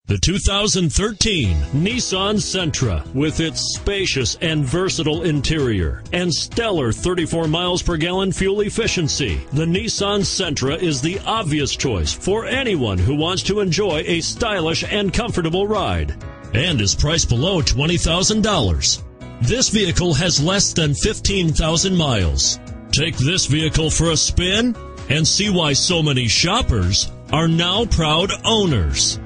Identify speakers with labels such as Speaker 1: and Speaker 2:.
Speaker 1: The 2013 Nissan Sentra, with its spacious and versatile interior and stellar 34 miles per gallon fuel efficiency, the Nissan Sentra is the obvious choice for anyone who wants to enjoy a stylish and comfortable ride, and is priced below $20,000. This vehicle has less than 15,000 miles. Take this vehicle for a spin and see why so many shoppers are now proud owners.